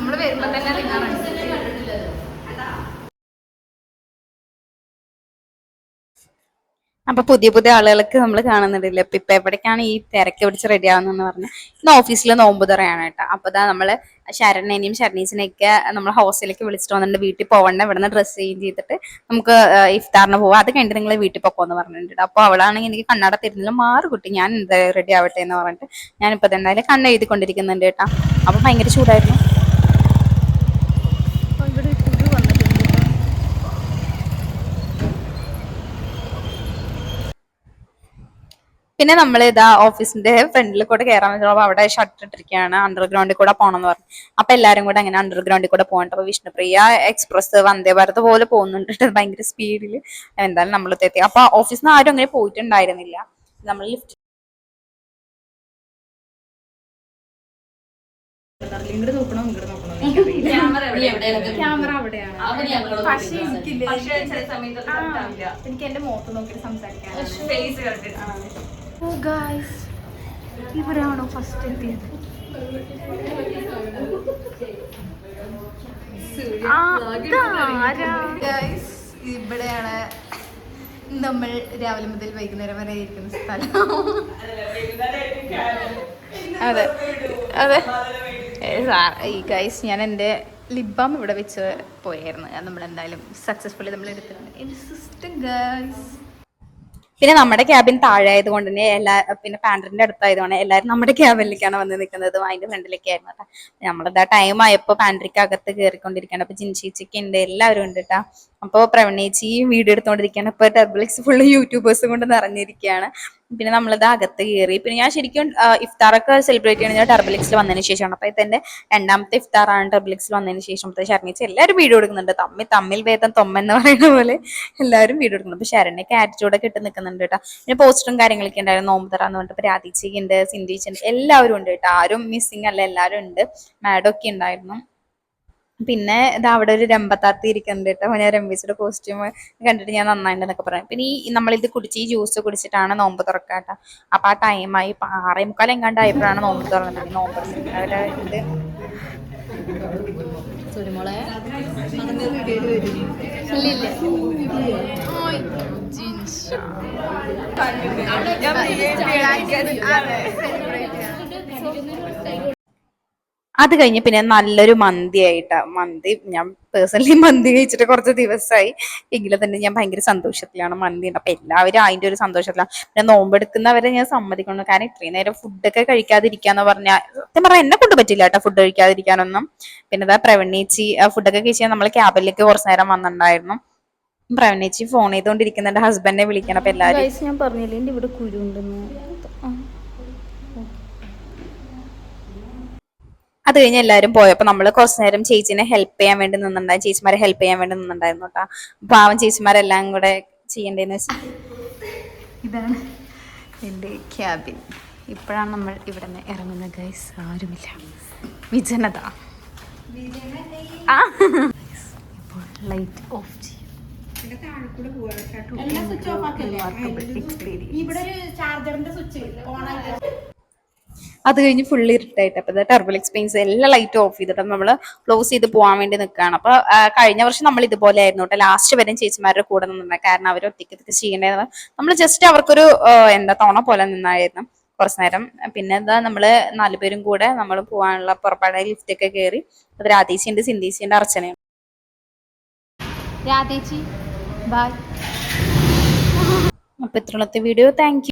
നമ്മൾ വരുമ്പോ തന്നെ അപ്പൊ പുതിയ പുതിയ ആളുകൾക്ക് നമ്മൾ കാണുന്നുണ്ടല്ലോ ഇപ്പൊ എവിടേക്കാണ് ഈ തിരക്ക് പിടിച്ച് റെഡി ആവുന്നതെന്ന് പറഞ്ഞാൽ ഇന്ന് ഓഫീസിൽ നോമ്പ് തുറയാണ് കേട്ടോ. അപ്പൊ ഇതാ നമ്മള് ശരണേനെയും ഷർണീസിനെയൊക്കെ നമ്മൾ ഹോസ്റ്റലിലേക്ക് വിളിച്ചിട്ട് വന്നിട്ട് വീട്ടിൽ പോകണ്ട, ഇവിടുന്ന് ഡ്രസ്സ് ചേഞ്ച് ചെയ്തിട്ട് നമുക്ക് ഇഫ്താറിന് പോവാം, അത് കഴിഞ്ഞിട്ട് നിങ്ങൾ വീട്ടിൽ പോക്കോന്ന് പറഞ്ഞിട്ടുണ്ട്. അപ്പൊ അവളാണെങ്കിൽ എനിക്ക് കണ്ണട തരുന്നില്ല, മാറി കുട്ടി ഞാൻ എന്താ റെഡി ആവട്ടെ എന്ന് പറഞ്ഞിട്ട് ഞാനിപ്പോ എന്തായാലും കണ്ണ് എഴുതിക്കൊണ്ടിരിക്കുന്നുണ്ട് കേട്ടോ. അപ്പൊ ഭയങ്കര ചൂടായിരുന്നു. പിന്നെ നമ്മൾ ഇതാ ഓഫീസിന്റെ ഫ്രണ്ടിൽ കൂടെ കയറാൻ പറ്റുമ്പോൾ അവിടെ ഷട്ടർ ഇട്ടിരിക്കുകയാണ്, അണ്ടർഗ്രൗണ്ടിൽ കൂടെ പോകണം എന്ന് പറഞ്ഞു. അപ്പൊ എല്ലാരും കൂടെ അങ്ങനെ അണ്ടർഗ്രൗണ്ടിൽ കൂടെ പോകണ്ട. അപ്പൊ വിഷ്ണുപ്രിയ എക്സ്പ്രസ് വന്ദേ ഭാരത് പോലെ പോകുന്നുണ്ട് ഭയങ്കര സ്പീഡിൽ. എന്തായാലും നമ്മൾ എത്തി. അപ്പൊ ഓഫീസിൽ നിന്ന് ആരും അങ്ങനെ പോയിട്ടുണ്ടായിരുന്നില്ല. നമ്മൾ ലിഫ്റ്റ് ഇങ്ങോട്ട് നോക്കണോ ഇങ്ങോട്ട് നോക്കണോ ക്യാമറ അവിടെയാണ്. പക്ഷേ എനിക്ക് എന്റെ മുഖത്ത് നോക്കിയിട്ട് സംസാരിക്കാൻ. ഇവരാണോ ഫസ്റ്റ് എത്തിയത്? ഇവിടെയാണ് നമ്മൾ രാവിലെ മുതൽ വൈകുന്നേരം വരെ ഇരിക്കുന്ന സ്ഥലം. അതെ അതെ ഗൈസ്, ഞാൻ എൻ്റെ ലിപ് ബാം ഇവിടെ വെച്ച് പോയായിരുന്നു. നമ്മളെന്തായാലും സക്സസ്ഫുള്ളി നമ്മൾ എടുത്തിട്ടുണ്ട്. ഗൈസ് പിന്നെ നമ്മുടെ ക്യാബിൻ താഴെ ആയതുകൊണ്ട് തന്നെ പിന്നെ പാൻഡറിന്റെ അടുത്തായതുകൊണ്ട് എല്ലാവരും നമ്മുടെ ക്യാബിനിലേക്കാണ് വന്ന് നിൽക്കുന്നത്. അതിന്റെ ഫ്രണ്ടിലേക്ക് ആയിരുന്നു കേട്ടോ. നമ്മളിതാ ടൈം ആയപ്പോ പാൻഡ്രിക്ക് അകത്ത് കയറിക്കൊണ്ടിരിക്കുകയാണ്. അപ്പൊ ജിൻചേച്ചിക്ക് ഉണ്ട്, എല്ലാവരും ഉണ്ട് കേട്ടോ. അപ്പോൾ പ്രവണേച്ചി വീഡിയോ എടുത്തോണ്ടിരിക്കുകയാണ്. ഇപ്പൊ ടർബിളിക്സ് ഫുള്ള് യൂട്യൂബേഴ്സ് കൊണ്ട് നിറഞ്ഞിരിക്കുകയാണ്. പിന്നെ നമ്മളിത് അകത്ത് കയറി. പിന്നെ ഞാൻ ശരിക്കും ഇഫ്താറൊക്കെ സെലിബ്രേറ്റ് ചെയ്യുന്നത് ടർബിളിക്സിൽ വന്നതിന് ശേഷമാണ്. അപ്പൊ ഇതെന്റെ രണ്ടാമത്തെ ഇഫ്താറാണ് ടർബിളിക്സിൽ വന്നതിന് ശേഷം. ശരണിച്ച് എല്ലാവരും വീഡിയോ എടുക്കുന്നുണ്ട്. തമ്മിൽ ഭേദം തൊമ്മെന്ന് പറയുന്ന പോലെ എല്ലാവരും വീഡിയോ എടുക്കുന്നുണ്ട്. അപ്പൊ ശരണ്യൊക്കെ ആറ്റിറ്റ്യൂഡൊക്കെ ഇട്ട് നിൽക്കുന്നുണ്ട് കേട്ടോ. പിന്നെ പോസ്റ്ററും കാര്യങ്ങളൊക്കെ ഉണ്ടായിരുന്നു നോമ്പ് തറാന്ന് പറഞ്ഞിട്ട്. രാധിച്ചിക്ക് സിന്ധിച്ചുണ്ട്, എല്ലാവരും ഉണ്ട് കേട്ടോ. ആരും മിസ്സിങ് അല്ല, എല്ലാവരും ഉണ്ട്. മാഡം ഒക്കെ ഉണ്ടായിരുന്നു. പിന്നെ ഇത് അവിടെ ഒരു രമ്പത്താത്തി ഇരിക്കുന്നുണ്ട് കേട്ടോ. ഞാൻ രമ്പീച്ചയുടെ കോസ്റ്റ്യൂം കണ്ടിട്ട് ഞാൻ നന്നായിട്ടുണ്ടെന്നൊക്കെ പറയാം. പിന്നെ ഈ നമ്മളിത് കുടിച്ച് ഈ ജ്യൂസ് കുടിച്ചിട്ടാണ് നോമ്പ് തുറക്കാട്ടോ. അപ്പൊ ആ ടൈമായി 6:45 എങ്ങാണ്ടായപ്പോഴാണ് നോമ്പ് തുറന്നത്. നോമ്പ് തുറന്നിട്ട് ഇത് സുരുമോളെ അത് കഴിഞ്ഞ് പിന്നെ നല്ലൊരു മന്തി ആയിട്ടാ. മന്തി ഞാൻ പേഴ്സണലി മന്തി കഴിച്ചിട്ട് കുറച്ച് ദിവസമായി. എങ്കിലും തന്നെ ഞാൻ ഭയങ്കര സന്തോഷത്തിലാണ്. മന്തി ഉണ്ട്. അപ്പൊ എല്ലാവരും അതിന്റെ ഒരു സന്തോഷത്തിലാണ്. പിന്നെ നോമ്പെടുക്കുന്നവരെ ഞാൻ സമ്മതിക്കണം. കാരണം ഇത്രയും നേരം ഫുഡൊക്കെ കഴിക്കാതിരിക്കാന്ന് പറഞ്ഞാൽ സത്യം പറഞ്ഞാൽ എന്നെ കൊണ്ട് പറ്റില്ല കേട്ടോ ഫുഡ് കഴിക്കാതിരിക്കാനൊന്നും. പിന്നെ ഇതാ പ്രവണേച്ചി ഫുഡൊക്കെ കഴിച്ചാൽ നമ്മൾ ക്യാബിലേക്ക് കുറച്ച് നേരം വന്നിട്ടുണ്ടായിരുന്നു. പ്രവണേച്ചി ഫോൺ ചെയ്തോണ്ടിരിക്കുന്നുണ്ട്, ഹസ്ബൻഡിനെ വിളിക്കണം. അപ്പൊ എല്ലാവരും ഞാൻ പറഞ്ഞില്ലേ ഇവിടെ കുരുണ്ടെന്ന്. അത് കഴിഞ്ഞ് എല്ലാവരും പോയപ്പോൾ നമ്മൾ കുറച്ച് നേരം ചേച്ചിനെ ഹെൽപ്പ് ചെയ്യാൻ വേണ്ടി നിന്നുണ്ടായിരുന്നു. ചേച്ചിമാരെ ഹെൽപ്പ് ചെയ്യാൻ വേണ്ടി നിന്നുണ്ടായിരുന്നു കേട്ടോ. പാവം ചേച്ചിമാരെല്ലാം കൂടെ ചെയ്യേണ്ടതെന്ന് വെച്ചാൽ ഇതാണ് എൻ്റെ ക്യാബിൻ. ഇപ്പോഴാണ് നമ്മൾ ഇവിടെ നിന്ന് ഇറങ്ങുന്നത് ഗൈസ്. ആരുമില്ല, വിജനത. ഇപ്പോൾ ലൈറ്റ് ഓഫ് ചെയ്യും. അത് കഴിഞ്ഞ് ഫുള്ള് ഇരുട്ടായിട്ട്. അപ്പൊ ടർബിൾ എക്സ്പീരിയൻസ് എല്ലാ ലൈറ്റും ഓഫ് ചെയ്തിട്ട് നമ്മൾ ക്ലോസ് ചെയ്ത് പോകാൻ വേണ്ടി നിൽക്കുകയാണ്. അപ്പൊ കഴിഞ്ഞ വർഷം നമ്മൾ ഇതുപോലെ ആയിരുന്നു കേട്ടോ. ലാസ്റ്റ് വരെയും ചേച്ചിമാരുടെ കൂടെ നിന്നിട്ടുണ്ട്. കാരണം അവർ ഒറ്റയ്ക്ക് ചെയ്യേണ്ടത് നമ്മൾ ജസ്റ്റ് അവർക്കൊരു തോണ പോലെ നിന്നായിരുന്നു കുറച്ച് നേരം. പിന്നെ എന്താ നമ്മള് 4 പേരും കൂടെ നമ്മൾ പോകാനുള്ള പുറപ്പാടായി ലിഫ്റ്റ് ഒക്കെ കയറി. അത് രാധേച്ചി ഉണ്ട്, സിന്ധീച്ചി ഉണ്ട്, അർച്ചനയുണ്ട്. രാധേച്ചി ബൈ. അപ്പൊ ഇത്രയുള്ളത്തെ വീഡിയോ. Thank you.